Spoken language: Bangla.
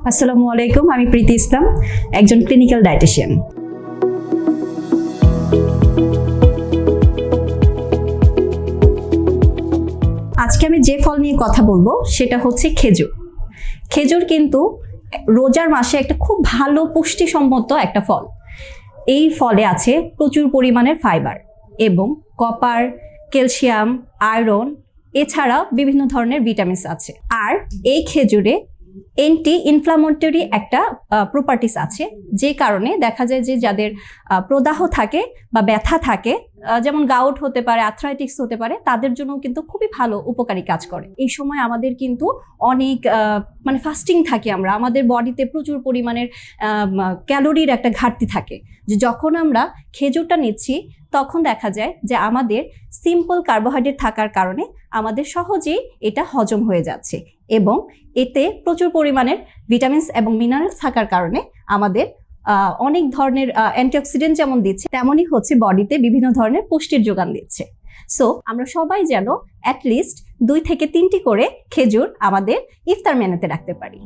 আসসালামু আলাইকুম, আমি প্রীতি ইসলাম, একজন ক্লিনিক্যাল ডায়েটিশিয়ান। আজকে আমি যে ফল নিয়ে কথা বলবো সেটা হচ্ছে খেজুর। খেজুর কিন্তু রোজার মাসে একটা খুব ভালো পুষ্টিসম্মত একটা ফল। এই ফলে আছে প্রচুর পরিমাণের ফাইবার এবং কপার, ক্যালসিয়াম, আয়রন, এছাড়া বিভিন্ন ধরনের ভিটামিনস আছে। আর এই খেজুরে অ্যান্টি ইনফ্লামেটরি একটা প্রপার্টিস আছে, যে কারণে দেখা যায় যে যাদের প্রদাহ থাকে বা ব্যথা থাকে, যেমন গাউট হতে পারে, আর্থ্রাইটিস হতে পারে, তাদের জন্য কিন্তু খুবই ভালো উপকারী কাজ করে। এই সময় আমাদের কিন্তু অনেক ফাস্টিং থাকি আমরা, আমাদের বডিতে প্রচুর পরিমাণের ক্যালোরির একটা ঘাটতি থাকে। যে যখন আমরা খেজুরটা নিচ্ছি তখন দেখা যায় যে আমাদের সিম্পল কার্বোহাইড্রেট থাকার কারণে আমাদের সহজেই এটা হজম হয়ে যাচ্ছে এবং এতে প্রচুর পরিমাণের ভিটামিনস এবং মিনারেলস থাকার কারণে আমাদের অনেক ধরনের অ্যান্টিঅক্সিডেন্ট যেমন দিচ্ছে, তেমনই হচ্ছে বডিতে বিভিন্ন ধরনের পুষ্টির যোগান দিচ্ছে। সো আমরা সবাই যেন অ্যাটলিস্ট 2 থেকে 3টি করে খেজুর আমাদের ইফতার মেনুতে রাখতে পারি।